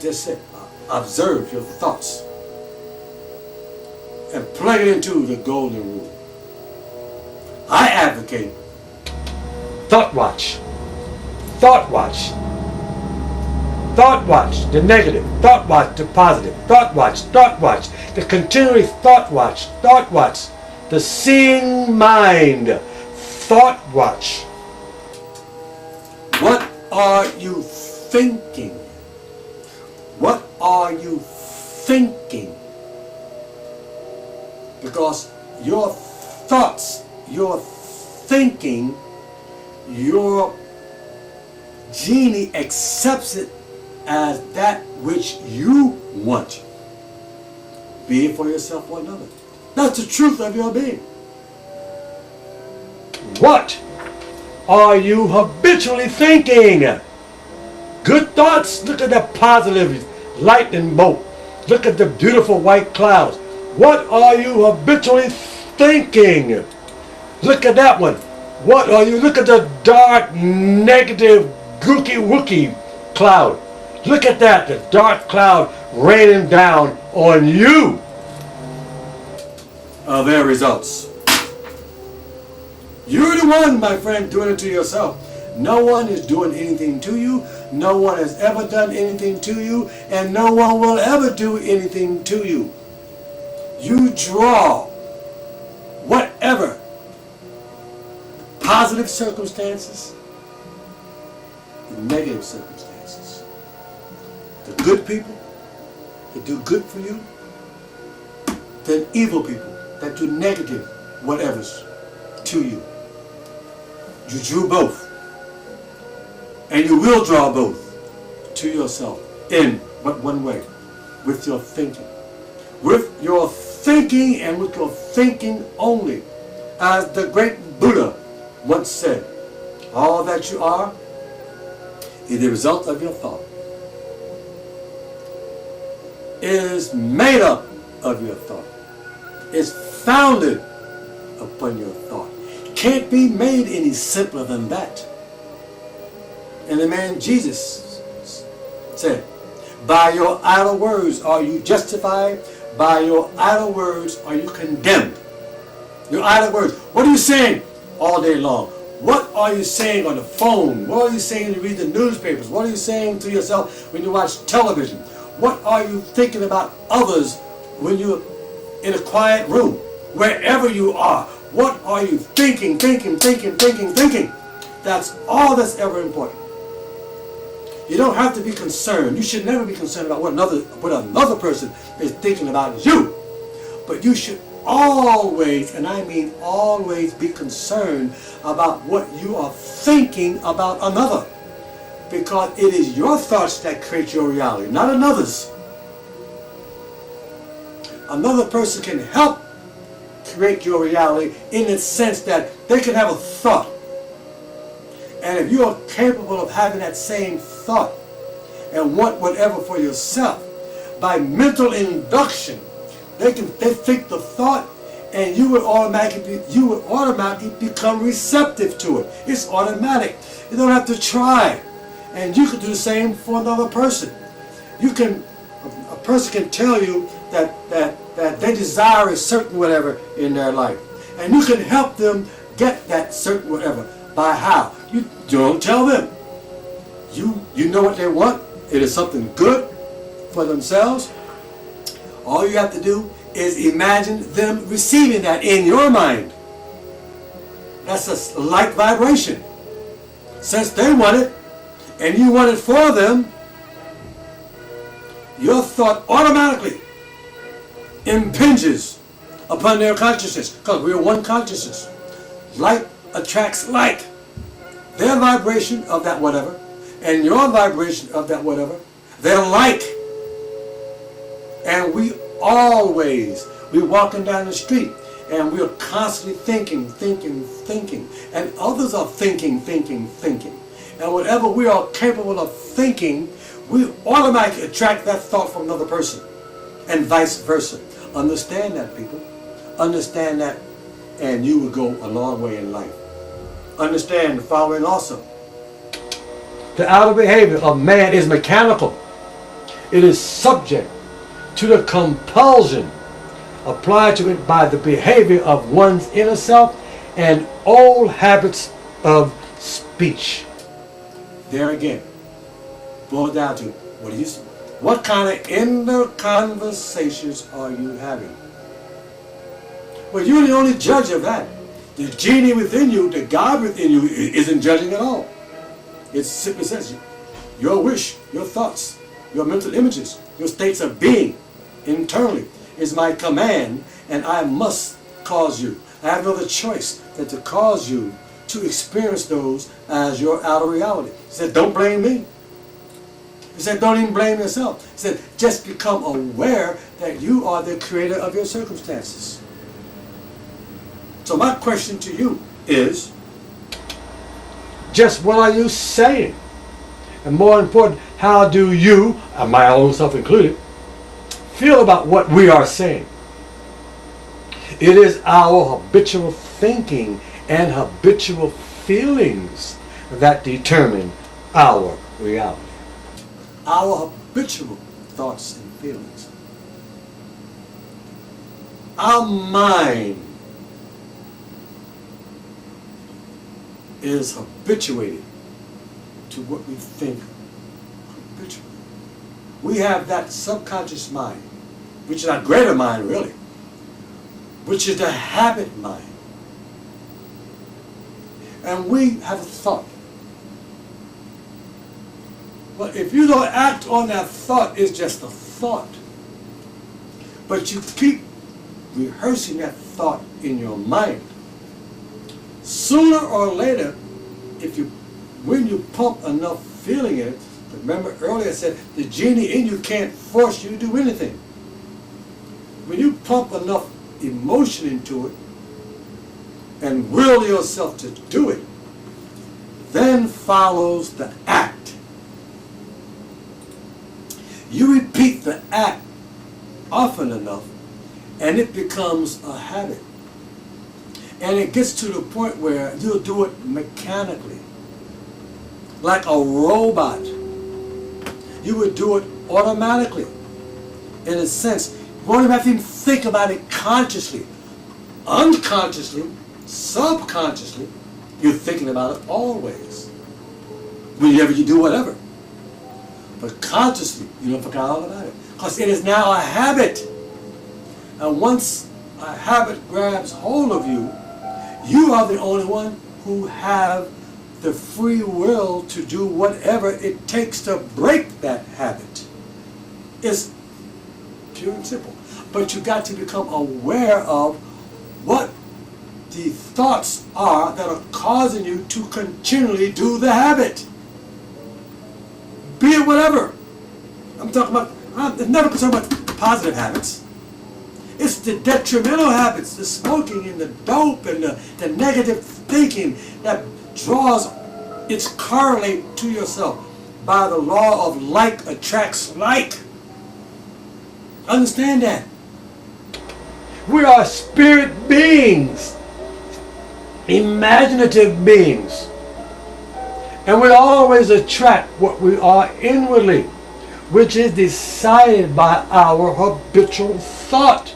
just said, observe your thoughts and plug it into the golden rule. I advocate thought watch. Thought watch. Thought watch the negative. Thought watch the positive. Thought watch. Thought watch. The continually thought watch. Thought watch. The seeing mind. Thought watch. What are you thinking? What are you thinking? Because your thoughts, your thinking, your genie accepts it as that which you want, be it for yourself or another. That's the truth of your being. What are you habitually thinking? Good thoughts? Look at the positive lightning bolt. Look at the beautiful white clouds. What are you habitually thinking? Look at that one. What are you? Look at the dark, negative, gooky wookie cloud. Look at that, the dark cloud raining down on you. Their results. You're the one, my friend, doing it to yourself. No one is doing anything to you. No one has ever done anything to you, and no one will ever do anything to you. You draw whatever positive circumstances, the negative circumstances, the good people that do good for you, then evil people that do negative whatevers to you. You drew both, and you will draw both to yourself in but one way, with your thinking. With your thinking and with your thinking only. As the great Buddha once said, all that you are is the result of your thought. It is made up of your thought. It's founded upon your thought. Can't be made any simpler than that. And the man Jesus said, by your idle words are you justified, by your idle words are you condemned. Your idle words. What are you saying all day long? What are you saying on the phone? What are you saying when you read the newspapers? What are you saying to yourself when you watch television? What are you thinking about others when you're in a quiet room? Wherever you are, what are you thinking? That's all that's ever important. You don't have to be concerned. You should never be concerned about what another person is thinking about you. But you should always, and I mean always, be concerned about what you are thinking about another. Because it is your thoughts that create your reality, not another's. Another person can help create your reality in the sense that they can have a thought. And if you are capable of having that same thought and want whatever for yourself, by mental induction, they think the thought, and you would automatically become receptive to it. It's automatic. You don't have to try. And you can do the same for another person. A person can tell you that they desire a certain whatever in their life. And you can help them get that certain whatever. By how? You don't tell them. You know what they want. It is something good for themselves. All you have to do is imagine them receiving that in your mind. That's a light vibration. Since they want it, and you want it for them, your thought automatically impinges upon their consciousness, because we are one consciousness. Like attracts like. Their vibration of that whatever and your vibration of that whatever, they're like. And we walking down the street and we're constantly thinking, and others are thinking. And whatever we are capable of thinking, we automatically attract that thought from another person, and vice versa. Understand that, people. Understand that, and you will go a long way in life. Understand the following also. The outer behavior of man is mechanical. It is subject to the compulsion applied to it by the behavior of one's inner self and old habits of speech. There again, boil down to what kind of inner conversations are you having? Well, you're the only judge of that. The genie within you, the God within you, isn't judging at all. It simply says, your wish, your thoughts, your mental images, your states of being internally is my command, and I must cause you. I have no other choice than to cause you to experience those as your outer reality. He said, don't blame me. He said, don't even blame yourself. He said, just become aware that you are the creator of your circumstances. So my question to you is, just what are you saying? And more important, how do you, and my own self included, feel about what we are saying? It is our habitual thinking and habitual feelings that determine our reality. Our habitual thoughts and feelings. Our mind is habituated to what we think habitually. We have that subconscious mind, which is our greater mind really, which is the habit mind. And we have a thought. But if you don't act on that thought, it's just a thought. But you keep rehearsing that thought in your mind. Sooner or later, when you pump enough feeling in it, remember earlier I said the genie in you can't force you to do anything. When you pump enough emotion into it and will yourself to do it, then follows the act. You repeat the act often enough and it becomes a habit. And it gets to the point where you'll do it mechanically. Like a robot. You would do it automatically. In a sense, you won't even have to even think about it consciously. Unconsciously, subconsciously, you're thinking about it always. Whenever you do whatever. But consciously, you don't forget all about it. Because it is now a habit. And once a habit grabs hold of you, you are the only one who have the free will to do whatever it takes to break that habit. It's pure and simple. But you got to become aware of what the thoughts are that are causing you to continually do the habit. Be it whatever. I'm never concerned about positive habits. It's the detrimental habits, the smoking and the dope and the negative thinking that draws its correlate to yourself by the law of like attracts like. Understand that. We are spirit beings, imaginative beings, and we always attract what we are inwardly, which is decided by our habitual thought.